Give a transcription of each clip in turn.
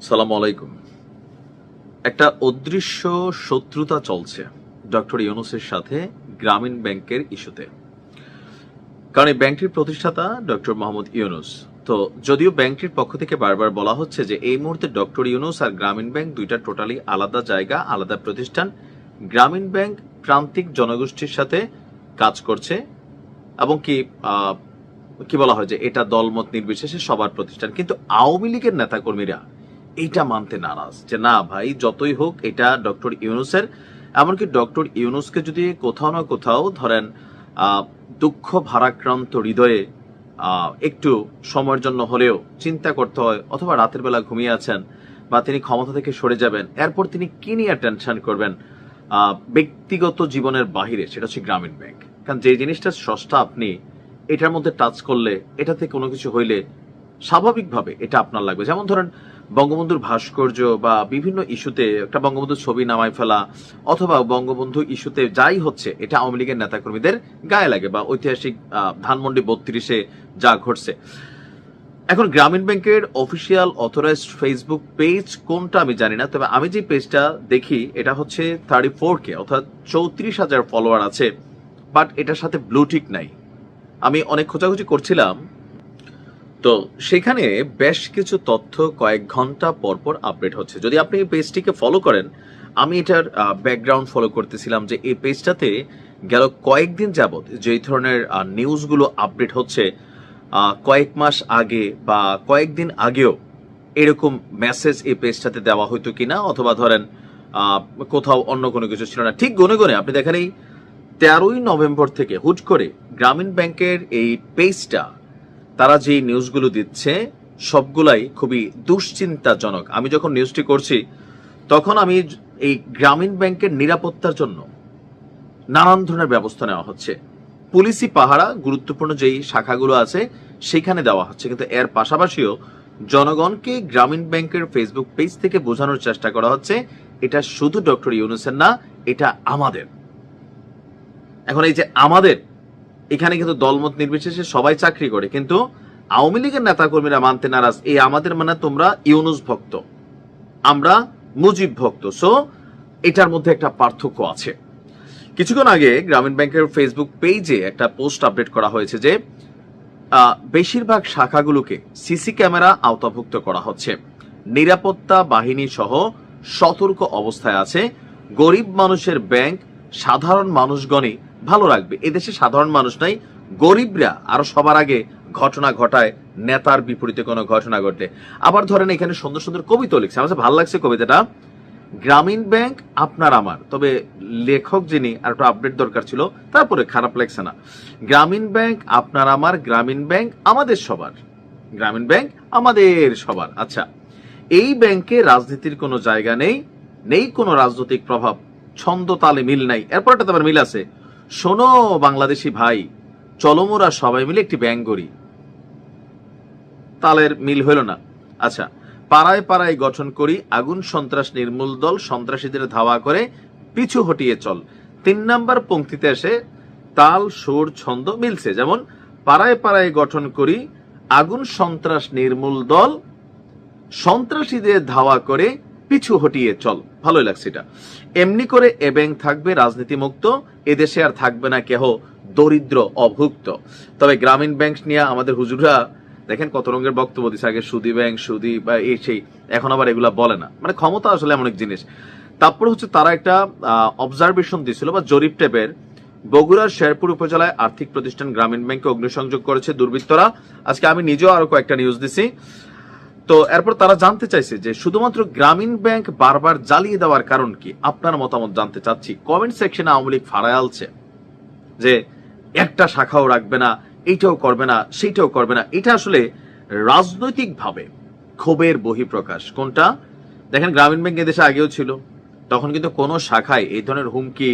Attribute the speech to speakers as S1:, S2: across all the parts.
S1: সালাম আলাইকুম। একটা অদৃশ্য শত্রুতা চলছে ডক্টর ইউনূসের সাথে গ্রামীণ ব্যাংকের ইস্যুতে। কারণ এই ব্যাংকটির প্রতিষ্ঠাতা ডক্টর মোহাম্মদ ইউনূস। তো যদিও ব্যাংকটির পক্ষ থেকে বারবার বলা হচ্ছে যে এই মুহূর্তে ডক্টর ইউনূস আর গ্রামীণ ব্যাংক দুইটা টোটালি আলাদা জায়গা, আলাদা প্রতিষ্ঠান। গ্রামীণ ব্যাংক প্রান্তিক জনগোষ্ঠীর সাথে কাজ করছে এবং কি বলা হয় যে এটা দলমত নির্বিশেষে সবার প্রতিষ্ঠান। কিন্তু আওয়ামী লীগের নেতাকর্মীরা এইটা মানতে নারাজ যে না ভাই, যতই হোক এটা ডক্টর ইউনূসের। এমনকি ডক্টর ইউনূসকে যদি কোথাও না কোথাও ধরেন দুঃখ ভারাক্রান্ত হৃদয়ে একটু সময়ের জন্য হলেও চিন্তা করতে হয়, অথবা রাতের বেলা ঘুমিয়ে আছেন বা তিনি ক্ষমতা থেকে সরে যাবেন, এরপর তিনি কি নিয়ে টেনশন করবেন ব্যক্তিগত জীবনের বাহিরে, সেটা হচ্ছে গ্রামীণ ব্যাংক। কারণ যে জিনিসটা স্রষ্টা আপনি, এটার মধ্যে টাচ করলে, এটাতে কোনো কিছু হইলে স্বাভাবিকভাবে এটা আপনার লাগবে। যেমন ধরেন বঙ্গবন্ধুর ভাস্কর্য বা বিভিন্ন ইস্যুতে একটা বঙ্গবন্ধুর ছবি নামায় ফেলা, অথবা বঙ্গবন্ধু ইস্যুতে যাই হচ্ছে এটা আওয়ামী লীগের নেতাকর্মীদের গায়ে লাগে, বা ঐতিহাসিক ধানমন্ডি 32-এ যা ঘটছে। এখন গ্রামীণ ব্যাংকের অফিসিয়াল অথরাইজড ফেসবুক পেজ কোনটা আমি জানি না, তবে আমি যে পেজটা দেখি এটা হচ্ছে 34K, অর্থাৎ 34,000 ফলোয়ার আছে, বাট এটার সাথে ব্লু টিক নাই। আমি অনেক খোঁজাখুঁজি করছিলাম, তো সেখানে বেশ কিছু তথ্য কয়েক ঘন্টা পর পর আপডেট হচ্ছে। যদি আপনি এই পেজটিকে ফলো করেন, আমি এটার ব্যাকগ্রাউন্ড ফলো করতেছিলাম যে এই পেজটাতে গেল কয়েকদিন যাবত যেই ধরনের নিউজগুলো আপডেট হচ্ছে, কয়েক মাস আগে বা কয়েকদিন আগেও এরকম মেসেজ এই পেজটাতে দেওয়া হইতো কিনা, অথবা ধরেন কোথাও অন্য কোনো কিছু ছিল না। ঠিক গুনে গুনে আপনি দেখেন এই 13ই নভেম্বর থেকে হুট করে গ্রামীণ ব্যাংকের এই পেজটা তারা যে নিউজগুলো দিচ্ছে সবগুলাই খুবই দুশ্চিন্তাজনক। আমি যখন নিউজটি করছি তখন আমি এই গ্রামীণ ব্যাংকের নিরাপত্তার জন্য নানান ধরনের ব্যবস্থা নেওয়া হচ্ছে। পুলিশি পাহারা গুরুত্বপূর্ণ যেই শাখাগুলো আছে সেখানে দেওয়া হচ্ছে, কিন্তু এর পাশাপাশিও জনগণকে গ্রামীণ ব্যাংকের ফেসবুক পেজ থেকে বোঝানোর চেষ্টা করা হচ্ছে এটা শুধু ডক্টর ইউনূসের না, এটা আমাদের। এখন এই যে আমাদের, এখানে কিন্তু দলমত নির্বিশেষে সবাই চাকরি করে, কিন্তু আওয়ামী লীগের নেতাকর্মীরা মানতে নারাজ। এই আমাদের মানে তোমরা ইউনূস ভক্ত, আমরা মুজিব ভক্ত। সো এটার মধ্যে একটা পার্থক্য আছে। কিছুক্ষণ আগে গ্রামীণ ব্যাংকের ফেসবুক পেজে একটা পোস্ট আপডেট করা হয়েছে যে বেশিরভাগ শাখাগুলোকে সিসি ক্যামেরা আওতাভুক্ত করা হচ্ছে, নিরাপত্তা বাহিনী সহ সতর্ক অবস্থায় আছে। গরিব মানুষের ব্যাংক সাধারণ মানুষগণই ভালো রাখবে। এদেশে সাধারণ মানুষ নাই, গরিবরা আরো সবার আগে ঘটনা ঘটায় নেতার বিপরীতে কোনো ঘটনা ঘটলে। আবার ধরেন এখানে সুন্দর সুন্দর কবিতা লিখছে, আমার ভালো লাগছে কবিতাটা, গ্রামীণ ব্যাংক আপনার আমার, তবে লেখক যিনি আর একটু আপডেট দরকার ছিল, তারপরে খারাপ লাগছে না। গ্রামীণ ব্যাংক আপনার আমার, গ্রামীণ ব্যাংক আমাদের সবার, গ্রামীণ ব্যাংক আমাদের সবার। আচ্ছা, এই ব্যাংকে রাজনীতির কোনো জায়গা নেই, নেই কোনো রাজনৈতিক প্রভাব, ছন্দ তালে মিল নাই। এরপর একটা তোমার মিল আছে, শোনো বাংলাদেশি ভাই, চলো মোরা সবাই মিলে একটি ব্যাংক গড়ি। তালের মিল হইল না। আচ্ছা, পাড়ায় পাড়ায় গঠন করি আগুন সন্ত্রাস নির্মূল দল, সন্ত্রাসীদের ধাওয়া করে পিছু হটিয়ে চল। 3 নম্বর পংক্তিতে এসে তাল সুর ছন্দ মিলছে, যেমন পাড়ায় পাড়ায় গঠন করি আগুন সন্ত্রাস নির্মূল দল, সন্ত্রাসীদের ধাওয়া করে পিছু হটিয়ে চল। ভালোই লাগছে এটা। এমনি করে এ ব্যাংক থাকবে রাজনীতি মুক্ত, এদেশে আর থাকবে না কেহ দরিদ্র অভুক্ত। তবে গ্রামীণ ব্যাংক নিয়ে আমাদের হুজুররা দেখেন কত রঙের বক্তব্য দিচ্ছে। আগে সুদি ব্যাংক, সুদি বা এই সেই, এখন আবার এগুলা বলে না। মানে ক্ষমতা আসলে এমন এক জিনিস। তারপর হচ্ছে তারা একটা অবজারভেশন দিছিল বা জরিপ টাইপের, বগুড়ার শেরপুর উপজেলায় আর্থিক প্রতিষ্ঠান গ্রামীণ ব্যাংকে অগ্নিসংযোগ করেছে দুর্বৃত্তরা। আজকে আমি নিজেও আরো কয়েকটা নিউজ দিছি। তো এরপর তারা জানতে চাইছে যে শুধুমাত্র গ্রামীণ ব্যাংক বারবার জ্বালিয়ে দেওয়ার কারণ কি। আপনার মতামত জানতে চাচ্ছি। কমেন্ট সেকশনে আওয়ামী লীগ ফাড়ায় আলছে যে একটা শাখাও রাখবে না, এইটাও করবে না, সেইটাও করবে না। এটা আসলে রাজনৈতিকভাবে ক্ষোভের বহিঃপ্রকাশ। কোনটা দেখেন, গ্রামীণ ব্যাংক এদেশে আগেও ছিল, তখন কিন্তু কোনো শাখায় এই ধরনের হুমকি,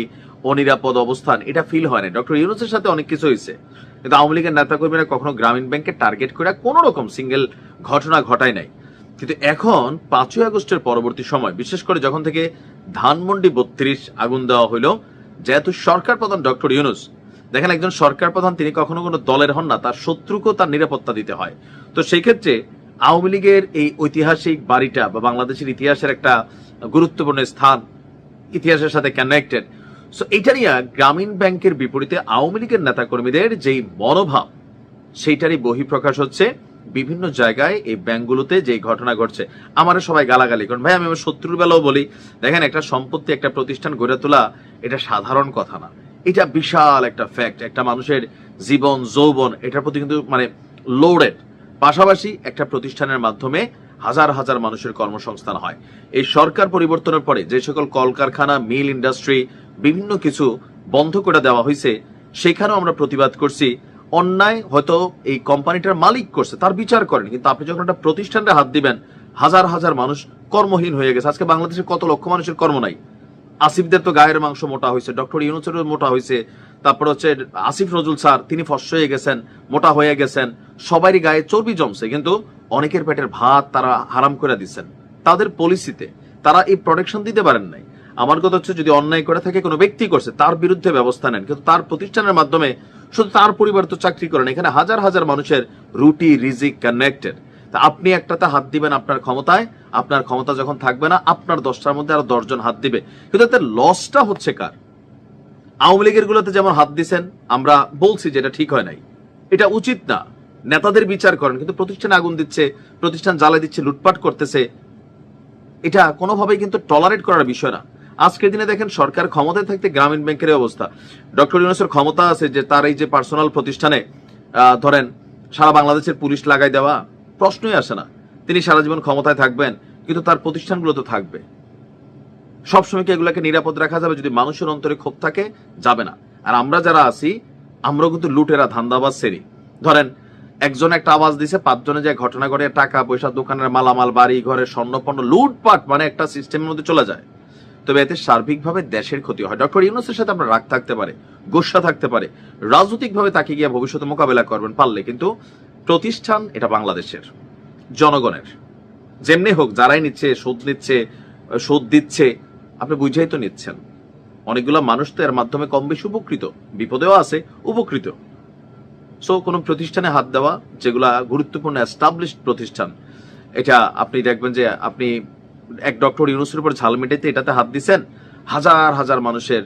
S1: অনিরাপদ অবস্থান এটা ফিল হয় না। ডক্টর ইউনূসের সাথে অনেক কিছু হয়েছে, কিন্তু আওয়ামী লীগের নেতাকর্মীরা কখনো গ্রামীণ ব্যাংকে টার্গেট করে কোন রকম সিঙ্গেল ঘটনা ঘটায় নাই। কিন্তু এখন 5ই আগস্টের পরবর্তী সময়, বিশেষ করে যখন থেকে ধানমন্ডি 32 আগুন দেওয়া হইলো, যেহেতু সরকার প্রধান ডক্টর ইউনূস, দেখেন একজন সরকার প্রধান তিনি কখনো কোনো দলের হন না, তার শত্রুকেও তার নিরাপত্তা দিতে হয়। তো সেই ক্ষেত্রে আওয়ামী লীগের এই ঐতিহাসিক বাড়িটা বা বাংলাদেশের ইতিহাসের একটা গুরুত্বপূর্ণ স্থান, ইতিহাসের সাথে কানেক্টেড। সো এটা নিয়ে গ্রামীণ ব্যাংকের বিপরীতে আওয়ামী লীগের নেতাকর্মীদের যেই মনোভাব, সেইটারই বহিঃপ্রকাশ হচ্ছে বিভিন্ন জায়গায় এই ব্যাংকগুলোতে যে ঘটনা ঘটছে। আমারও সবাই গালাগালি করেন, ভাই আমি আমার শত্রুর বেলাও বলি, দেখেন একটা সম্পত্তি, একটা প্রতিষ্ঠান গড়ে তোলা এটা সাধারণ কথা না, এটা বিশাল একটা ফ্যাক্ট। একটা মানুষের জীবন যৌবন এটার প্রতি কিন্তু মানে লোডেড। পাশাপাশি একটা প্রতিষ্ঠানের মাধ্যমে হাজার হাজার মানুষের কর্মসংস্থান হয়। এই সরকার পরিবর্তনের পরে যে সকল কলকারখানা, মিল ইন্ডাস্ট্রি বিভিন্ন কিছু বন্ধ করে দেওয়া হয়েছে, সেখানেও আমরা প্রতিবাদ করছি। অন্যায় হয়তো এই কোম্পানিটার মালিক করছে, তার বিচার করেন, কিন্তু আপনি যখন একটা প্রতিষ্ঠানে হাত দিবেন, হাজার হাজার মানুষ কর্মহীন হয়ে গেছে। আজকে বাংলাদেশে কত লক্ষ মানুষের কর্ম নাই। আসিফদের তো গায়ের মাংস মোটা হয়েছে, ডক্টর ইউনূসের মোটা হয়েছে, তারপর হচ্ছে আসিফ নজরুল স্যার তিনি ফর্সা হয়ে গেছেন, মোটা হয়ে গেছেন, সবারই গায়ে চর্বি জমছে, কিন্তু অনেকের পেটের ভাত তারা হারাম করে দিচ্ছেন। তাদের পলিসিতে তারা এই প্রোটেকশন দিতে পারেন নাই। আমার কথা হচ্ছে, যদি অন্যায় করে থাকে কোনো ব্যক্তি করছে, তার বিরুদ্ধে ব্যবস্থা নেন, কিন্তু তার প্রতিষ্ঠানের মাধ্যমে শুধু তার পরিবার তো চাকরি করেন। এখানে হাজার হাজার মানুষের রুটি রিজিক কানেক্টেড। তা আপনি একটাতে হাত দিবেন আপনার ক্ষমতায়, আপনার ক্ষমতা যখন থাকবে না, আপনার 10টার মধ্যে আরো 10 জন হাত দিবে, কিন্তু এতে লসটা হচ্ছে কার? আওয়ামী লীগের গুলোতে যেমন হাত দিচ্ছেন, আমরা বলছি যে এটা ঠিক হয় নাই, এটা উচিত না, নেতাদের বিচার করেন, কিন্তু প্রতিষ্ঠানে আগুন দিচ্ছে, প্রতিষ্ঠান জ্বালাই দিচ্ছে, লুটপাট করতেছে, এটা কোনোভাবেই কিন্তু টলারেট করার বিষয় না। আজকের দিনে দেখেন সরকার ক্ষমতায় থাকতে গ্রামীণ ব্যাংকের অবস্থা। ডক্টর ইউনূসের ক্ষমতা আছে যে তার এই যে পার্সোনাল প্রতিষ্ঠানে ধরেন সারা বাংলাদেশের পুলিশ লাগাই দেওয়া, প্রশ্নই আসে না। তিনি সারা জীবন ক্ষমতায় থাকবেন, কিন্তু তার প্রতিষ্ঠানগুলো তো থাকবে। সবসময় কি এগুলাকে নিরাপদ রাখা যাবে? যদি মানুষের অন্তরে ক্ষোভ থাকে, যাবে না। আর আমরা যারা আছি, আমরাও কিন্তু লুটেরা, ধান্দাবাজ শ্রেণী। ধরেন একজন একটা আওয়াজ দিছে, 5 জনে যে ঘটনা ঘটে, টাকা পয়সা, দোকানের মালামাল, বাড়ি ঘরের স্বর্ণপণ্য লুটপাট, মানে একটা সিস্টেমের মধ্যে চলে যায়। তবে এতে সার্বিকভাবে দেশের ক্ষতি হয়। ডক্টর ইউনূসের সাথে আপনার রাগ থাকতে পারে, গোসা থাকতে পারে, রাজনৈতিকভাবে তাকে গিয়ে ভবিষ্যতে মোকাবেলা করবেন পারলে, কিন্তু প্রতিষ্ঠান এটা বাংলাদেশের জনগণের। যেমনি হোক, যারাই নিচ্ছে, সুদ দিচ্ছে, আপনি বুঝাই তো নিচ্ছেন। অনেকগুলো মানুষ তো এর মাধ্যমে কম বেশি উপকৃত, বিপদেও আছে, উপকৃত। সো কোনো প্রতিষ্ঠানে হাত দেওয়া, যেগুলা গুরুত্বপূর্ণ এস্টাবলিশড প্রতিষ্ঠান, এটা আপনি দেখবেন যে আপনি এক ডক্টর ইউনূসের উপর ঝাল মিটাইতে এটাতে হাত দিচ্ছেন, হাজার হাজার মানুষের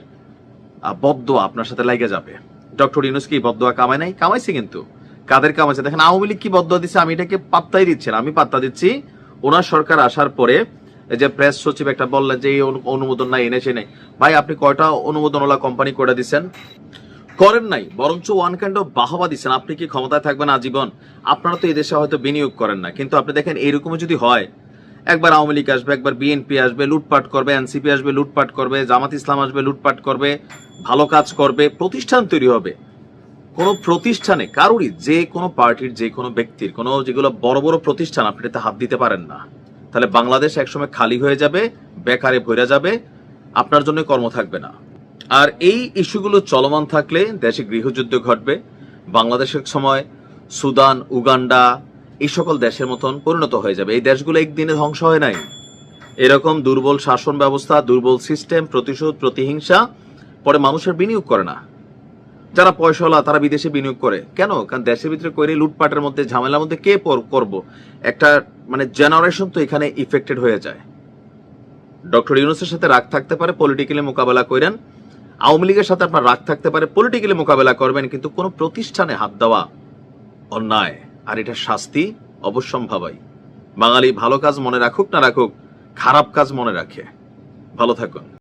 S1: বদদোয়া আপনার সাথে লাগে যাবে। ডক্টর ইউনূস কি বদদোয়া কামায় নাই? কামাইছে, কিন্তু কাদের কামাইছে দেখেন। আওয়ামী লীগ কি বদদোয়া দিচ্ছে? আমি এটাকে পাত্তাই দিচ্ছি না। আমি পাত্তা দিচ্ছি ওনার সরকার আসার পরে যে প্রেস সচিব একটা বললেন যে এই অনুমোদন নাই, এনেছে নাই। ভাই আপনি কয়টা অনুমোদনওয়ালা কোম্পানি করে দিচ্ছেন? করেন নাই, বরঞ্চ ওয়ান কাইন্ড অফ বাহবা দিচ্ছেন। আপনি কি ক্ষমতায় থাকবেন আজীবন? আপনারা তো এই দেশে হয়তো বিনিয়োগ করেন না, কিন্তু আপনি দেখেন এইরকম যদি হয়, একবার আওয়ামী লীগ আসবে, একবার বিএনপি আসবে, লুটপাট করবে, এনসিপি আসবে, লুটপাট করবে, জামাত ইসলাম আসবে, লুটপাট করবে, ভালো কাজ করবে, প্রতিষ্ঠান তৈরি হবে। কোন প্রতিষ্ঠানে কারোরই, যে কোনো পার্টির, যে কোনো ব্যক্তির, কোনো যেগুলো বড় বড় প্রতিষ্ঠান, আপনি এতে হাত দিতে পারেন না। তাহলে বাংলাদেশ একসময় খালি হয়ে যাবে, বেকারে ভরে যাবে, আপনার জন্য কর্ম থাকবে না। আর এই ইস্যুগুলো চলমান থাকলে দেশে গৃহযুদ্ধ ঘটবে। বাংলাদেশের সময় সুদান, উগান্ডা এই সকল দেশের মতন পরিণত হয়ে যাবে। এই দেশগুলো একদিনে ধ্বংস হয় নাই। এরকম দুর্বল শাসন ব্যবস্থা, দুর্বল সিস্টেম, প্রতিশোধ, প্রতিহিংসা, পরে মানুষের বিনিয়োগ করে না। যারা পয়সাওয়ালা তারা বিদেশে বিনিয়োগ করে কেন? কারণ দেশের ভিতরে করে লুটপাটের মধ্যে, ঝামেলার মধ্যে কে করব? একটা মানে জেনারেশন তো এখানে ইফেক্টেড হয়ে যায়। ডক্টর ইউনূসের সাথে রাগ থাকতে পারে, পলিটিক্যালি মোকাবেলা করেন। আওয়ামী লীগের সাথে আপনার রাগ থাকতে পারে, পলিটিক্যালি মোকাবেলা করবেন, কিন্তু কোন প্রতিষ্ঠানে হাত দেওয়া অন্যায়, আর এটা শাস্তি অবশ্যম্ভাবী। বাঙালি ভালো কাজ মনে রাখুক না রাখুক, খারাপ কাজ মনে রাখে। ভালো থাকুন।